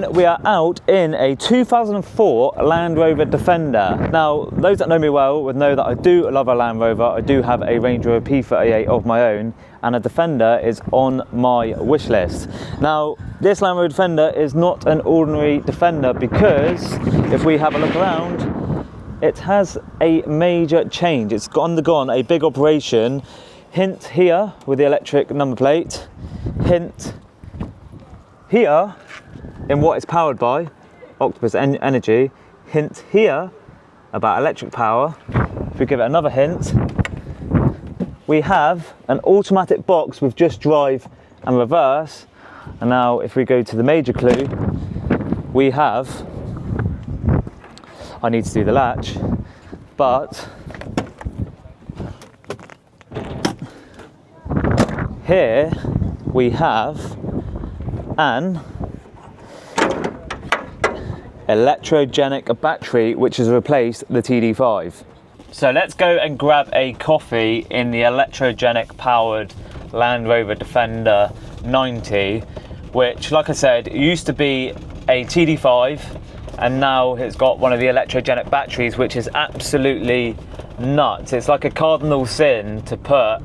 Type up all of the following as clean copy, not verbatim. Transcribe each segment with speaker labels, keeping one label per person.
Speaker 1: morning, we are out in a 2004 Land Rover Defender. Now, those that know me well would know that I do love a Land Rover. I do have a Range Rover P38 of my own, and a Defender is on my wish list. Now, this Land Rover Defender is not an ordinary Defender because if we have a look around, it has a major change. It's undergone a big operation. Hint here with the electric number plate. Hint here in what it's powered by, Octopus Energy. Hint here about electric power. If we give it another hint, we have an automatic box with just drive and reverse. And now if we go to the major clue, we have, I need to do the latch, but here we have an electrogenic battery which has replaced the TD5. So let's go and grab a coffee in the electrogenic powered Land Rover Defender 90, which, like I said, used to be a TD5 and now it's got one of the electrogenic batteries, which is absolutely nuts. It's like a cardinal sin to put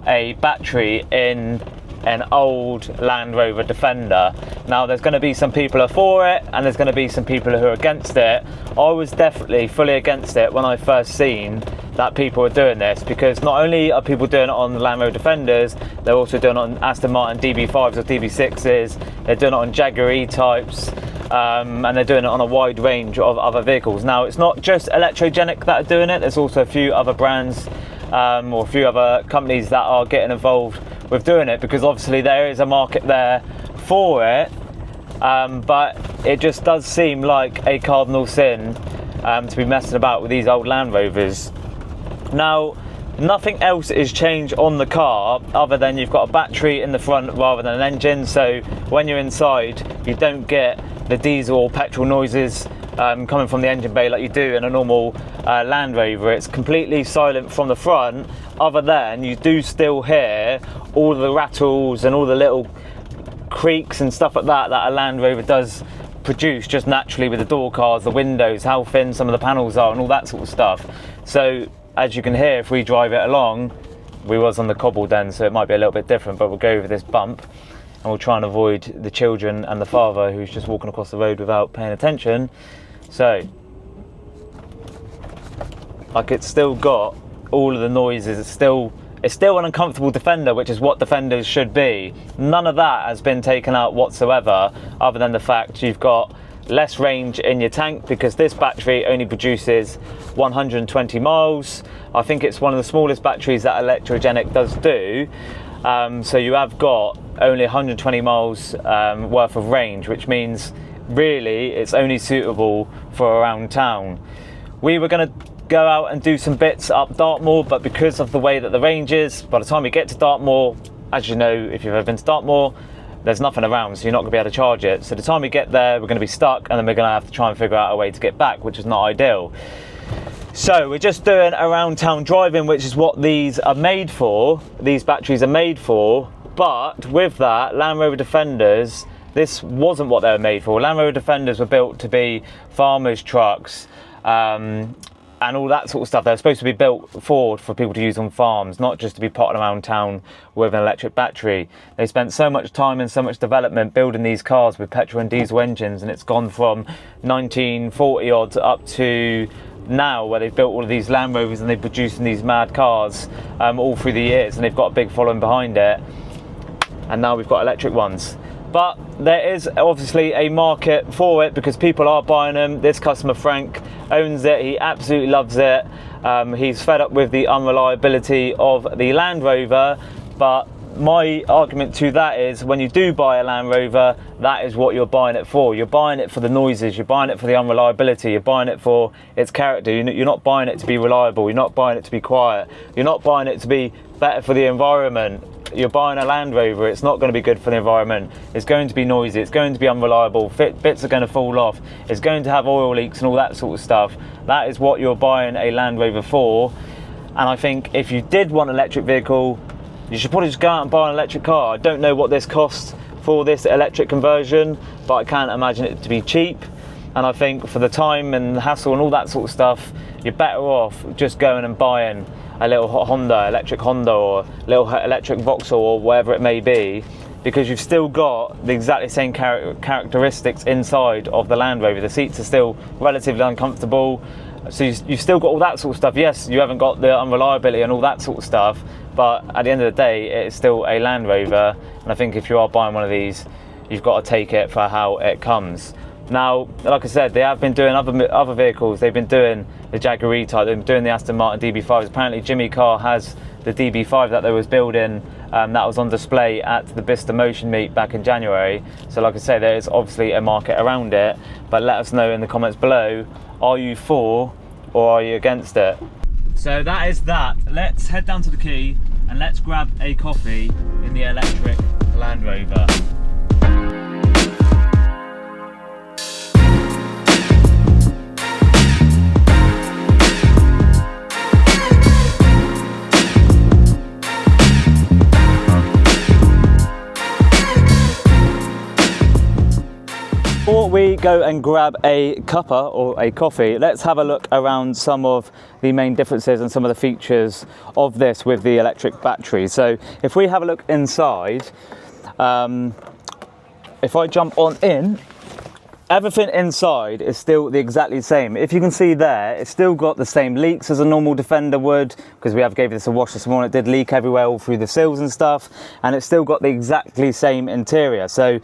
Speaker 1: a battery in an old Land Rover Defender. Now, there's going to be some people who are for it and there's going to be some people who are against it. I was definitely fully against it when I first seen that people were doing this, because not only are people doing it on Land Rover Defenders, they're also doing it on Aston Martin DB5s or DB6s, they're doing it on Jaguar E-types, and they're doing it on a wide range of other vehicles. Now, it's not just electrogenic that are doing it, there's also a few other brands or a few other companies that are getting involved with doing it, because obviously there is a market there for it, but it just does seem like a cardinal sin to be messing about with these old Land Rovers. Now, nothing else is changed on the car other than you've got a battery in the front rather than an engine, so when you're inside you don't get the diesel or petrol noises coming from the engine bay like you do in a normal Land Rover. It's completely silent from the front, other than you do still hear all the rattles and all the little creaks and stuff like that that a Land Rover does produce just naturally with the door cards, the windows, how thin some of the panels are and all that sort of stuff. So as you can hear, if we drive it along, we was on the cobble then, so it might be a little bit different, but we'll go over this bump and we'll try and avoid the children and the father who's just walking across the road without paying attention. So, like, it's still got all of the noises. It's still an uncomfortable Defender, which is what Defenders should be. None of that has been taken out whatsoever, other than the fact you've got less range in your tank, because this battery only produces 120 miles. I think it's one of the smallest batteries that electrogenic does do. So you have got only 120 miles worth of range, which means really it's only suitable for around town. We were going to go out and do some bits up Dartmoor, but because of the way that the range is, by the time we get to Dartmoor, as you know if you've ever been to Dartmoor, there's nothing around, so you're not going to be able to charge it. So the time we get there, we're going to be stuck, and then we're going to have to try and figure out a way to get back, which is not ideal. So we're just doing around town driving, which is what these are made for. These batteries are made for. But with that, Land Rover Defenders, this wasn't what they were made for. Land Rover Defenders were built to be farmers' trucks and all that sort of stuff. They're supposed to be built for people to use on farms, not just to be potted around town with an electric battery. They spent so much time and so much development building these cars with petrol and diesel engines, and it's gone from 1940 odds up to now, where they've built all of these Land Rovers and they're producing these mad cars all through the years, and they've got a big following behind it, and now we've got electric ones. But there is obviously a market for it because people are buying them. This customer, Frank, owns it. He absolutely loves it. He's fed up with the unreliability of the Land Rover. But my argument to that is, when you do buy a Land Rover, that is what you're buying it for. You're buying it for the noises. You're buying it for the unreliability. You're buying it for its character. You're not buying it to be reliable. You're not buying it to be quiet. You're not buying it to be better for the environment. You're buying a Land Rover, it's not going to be good for the environment. It's going to be noisy, it's going to be unreliable, bits are going to fall off, it's going to have oil leaks and all that sort of stuff. That is what you're buying a Land Rover for. And I think if you did want an electric vehicle, you should probably just go out and buy an electric car. I don't know what this costs for this electric conversion, but I can't imagine it to be cheap. And I think for the time and the hassle and all that sort of stuff, you're better off just going and buying a little electric Honda, or little electric Vauxhall, or whatever it may be, because you've still got the exactly same characteristics inside of the Land Rover. The seats are still relatively uncomfortable, so you've still got all that sort of stuff. Yes, you haven't got the unreliability and all that sort of stuff, but at the end of the day, it's still a Land Rover, and I think if you are buying one of these, you've got to take it for how it comes. Now, like I said, they have been doing other vehicles. They've been doing the Jaguar E-Type, they've been doing the Aston Martin DB5s. Apparently Jimmy Carr has the DB5 that they was building, that was on display at the Bicester Motion Meet back in January. So like I say, there is obviously a market around it, but let us know in the comments below, are you for or are you against it? So that is that. Let's head down to the quay and let's grab a coffee in the electric Land Rover. Before we go and grab a cuppa or a coffee, let's have a look around some of the main differences and some of the features of this with the electric battery. So if we have a look inside, if I jump on in, everything inside is still the exactly same. If you can see there, it's still got the same leaks as a normal Defender would, because we gave this a wash this morning. It did leak everywhere, all through the sills and stuff, and it's still got the exactly same interior. So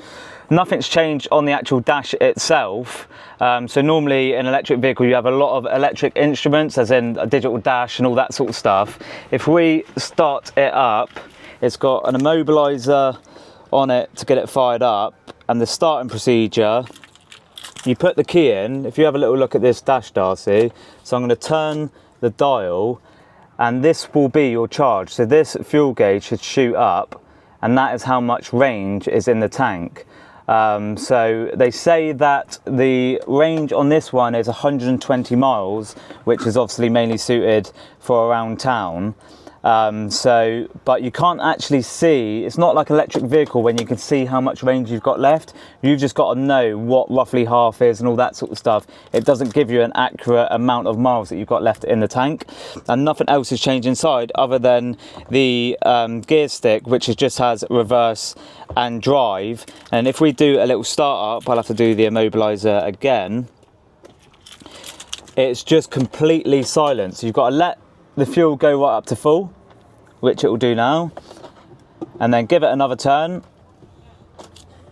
Speaker 1: nothing's changed on the actual dash itself. So normally in an electric vehicle you have a lot of electric instruments, as in a digital dash and all that sort of stuff. If we start it up, it's got an immobiliser on it to get it fired up, and the starting procedure, you put the key in. If you have a little look at this dash, Darcy, so I'm going to turn the dial and this will be your charge. So this fuel gauge should shoot up, and that is how much range is in the tank. So they say that the range on this one is 120 miles, which is obviously mainly suited for around town. But you can't actually see, it's not like an electric vehicle when you can see how much range you've got left. You've just got to know what roughly half is and all that sort of stuff. It doesn't give you an accurate amount of miles that you've got left in the tank, and nothing else has changed inside other than the gear stick, which just has reverse and drive. And if we do a little start up, I'll have to do the immobiliser again. It's just completely silent, so you've got to let the fuel go right up to full, which it will do now, and then give it another turn,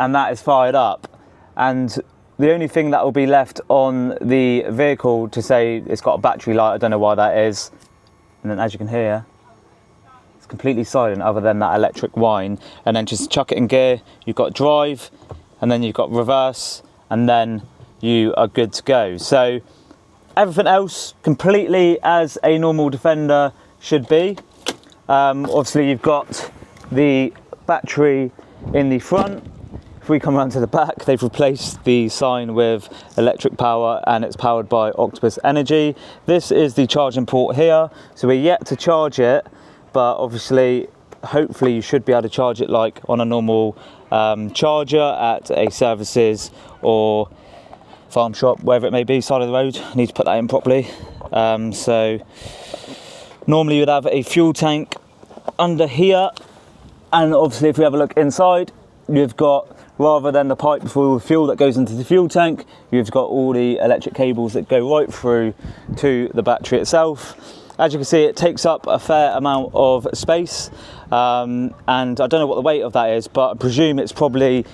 Speaker 1: and that is fired up. And the only thing that will be left on the vehicle to say it's got a battery light, I don't know why that is, and then as you can hear, it's completely silent other than that electric whine. And then just chuck it in gear, you've got drive, and then you've got reverse, and then you are good to go. So everything else completely as a normal Defender should be. Obviously you've got the battery in the front. If we come around to the back, they've replaced the sign with electric power, and it's powered by Octopus Energy. This is the charging port here, so we're yet to charge it, but obviously hopefully you should be able to charge it like on a normal charger at a services or farm shop, wherever it may be, side of the road. I need to put that in properly. So normally you'd have a fuel tank under here, and obviously if we have a look inside, you've got, rather than the pipe for fuel that goes into the fuel tank, you've got all the electric cables that go right through to the battery itself. As you can see, it takes up a fair amount of space, and I don't know what the weight of that is, but I presume it's probably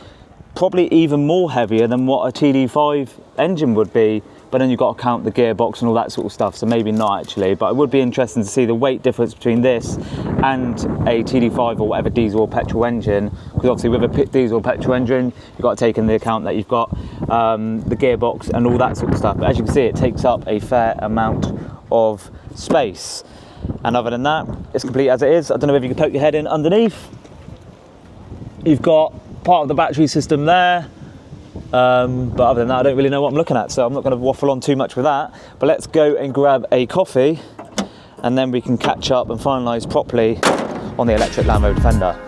Speaker 1: even more heavier than what a TD5 engine would be. But then you've got to count the gearbox and all that sort of stuff, so maybe not actually. But it would be interesting to see the weight difference between this and a TD5 or whatever diesel or petrol engine, because obviously with a diesel or petrol engine, you've got to take into account that you've got the gearbox and all that sort of stuff. But as you can see, it takes up a fair amount of space. And other than that, it's complete as it is. I don't know if you can poke your head in underneath. You've got part of the battery system there. But other than that, I don't really know what I'm looking at, so I'm not going to waffle on too much with that. But let's go and grab a coffee, and then we can catch up and finalise properly on the electric Land Rover Defender.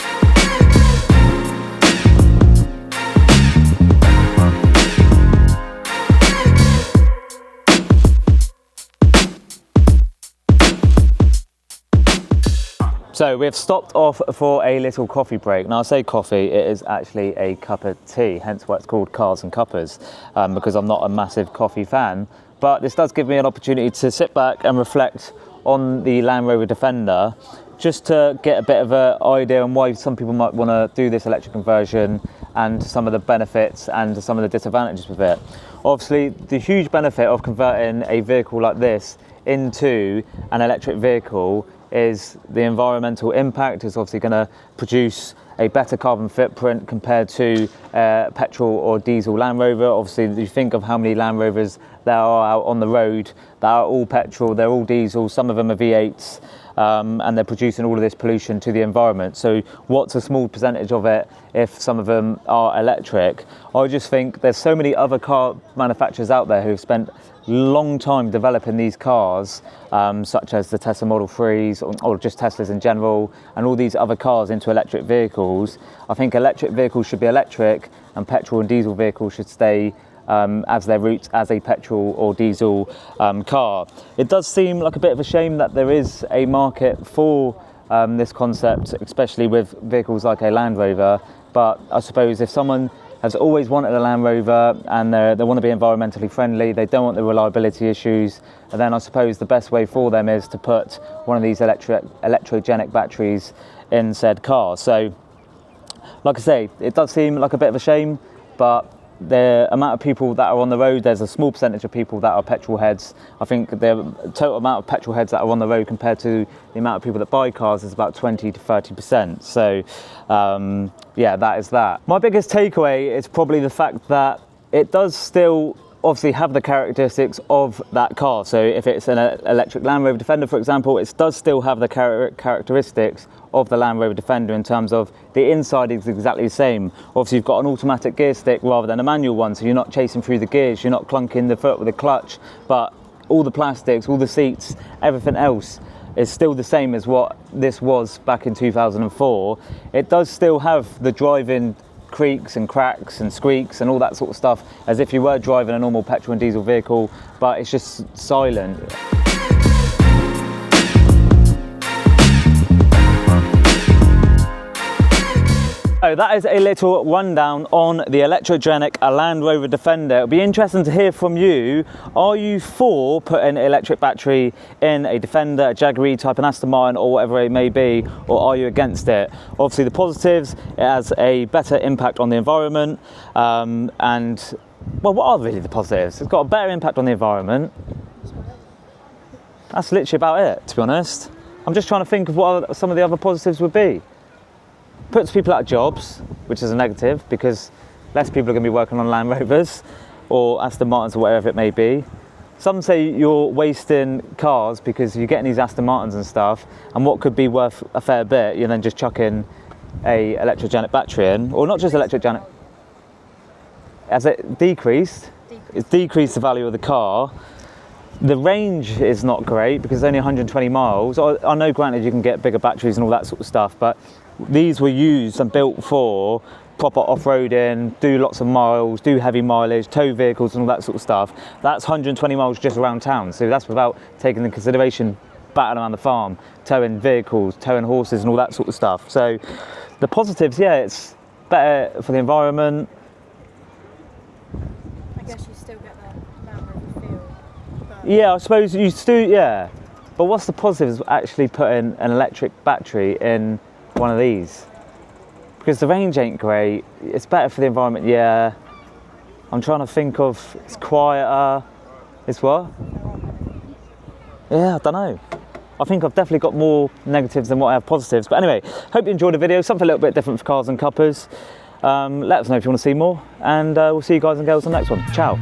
Speaker 1: So we've stopped off for a little coffee break. Now I say coffee, it is actually a cup of tea, hence why it's called Cars and Cuppas, because I'm not a massive coffee fan. But this does give me an opportunity to sit back and reflect on the Land Rover Defender, just to get a bit of an idea on why some people might want to do this electric conversion and some of the benefits and some of the disadvantages with it. Obviously, the huge benefit of converting a vehicle like this into an electric vehicle is the environmental impact. Is obviously going to produce a better carbon footprint compared to petrol or diesel Land Rover. Obviously, you think of how many Land Rovers there are out on the road that are all petrol, they're all diesel, some of them are V8s, and they're producing all of this pollution to the environment. So what's a small percentage of it if some of them are electric? I just think there's so many other car manufacturers out there who've spent long time developing these cars, such as the Tesla Model 3s or just Teslas in general, and all these other cars into electric vehicles. I think electric vehicles should be electric and petrol and diesel vehicles should stay as their roots as a petrol or diesel car. It does seem like a bit of a shame that there is a market for this concept, especially with vehicles like a Land Rover, but I suppose if someone has always wanted a Land Rover and they want to be environmentally friendly, they don't want the reliability issues, and then I suppose the best way for them is to put one of these electrogenic batteries in said car. So like I say, it does seem like a bit of a shame, but the amount of people that are on the road, there's a small percentage of people that are petrol heads. I think the total amount of petrol heads that are on the road compared to the amount of people that buy cars is about 20 to 30%. So yeah, that is that. My biggest takeaway is probably the fact that it does still obviously have the characteristics of that car. So if it's an electric Land Rover Defender, for example, it does still have the characteristics of the Land Rover Defender in terms of the inside is exactly the same. Obviously you've got an automatic gear stick rather than a manual one, so you're not chasing through the gears, you're not clunking the foot with a clutch, but all the plastics, all the seats, everything else is still the same as what this was back in 2004. It does still have the driving creaks and cracks and squeaks and all that sort of stuff as if you were driving a normal petrol and diesel vehicle, but it's just silent. So that is a little rundown on the electrogenic Land Rover Defender. It'll be interesting to hear from you. Are you for putting an electric battery in a Defender, a Jaguar type, an Aston Martin or whatever it may be, or are you against it? Obviously the positives, it has a better impact on the environment, and well, what are really the positives? It's got a better impact on the environment. That's literally about it, to be honest. I'm just trying to think of what some of the other positives would be. Puts people out of jobs, which is a negative because less people are going to be working on Land Rovers or Aston Martins or whatever it may be. Some say you're wasting cars because you're getting these Aston Martins and stuff, and what could be worth a fair bit, you're then just chucking a electrogenic battery in, or not just electrogenic. As it decreased, it's decreased the value of the car. The range is not great because it's only 120 miles. I know, granted, you can get bigger batteries and all that sort of stuff, but these were used and built for proper off-roading, do lots of miles, do heavy mileage, tow vehicles and all that sort of stuff. That's 120 miles just around town. So that's without taking into consideration battling around the farm, towing vehicles, towing horses and all that sort of stuff. So the positives, yeah, it's better for the environment.
Speaker 2: I guess you still get the Land Rover feel.
Speaker 1: Yeah, I suppose you still, yeah. But what's the positives of actually putting an electric battery in one of these? Because the range ain't great, it's better for the environment, yeah. I'm trying to think of, it's quieter, it's what? Yeah, I don't know. I think I've definitely got more negatives than what I have positives. But anyway, hope you enjoyed the video, something a little bit different for Cars and Cuppas. Let us know if you want to see more, and we'll see you guys and girls on the next one. Ciao.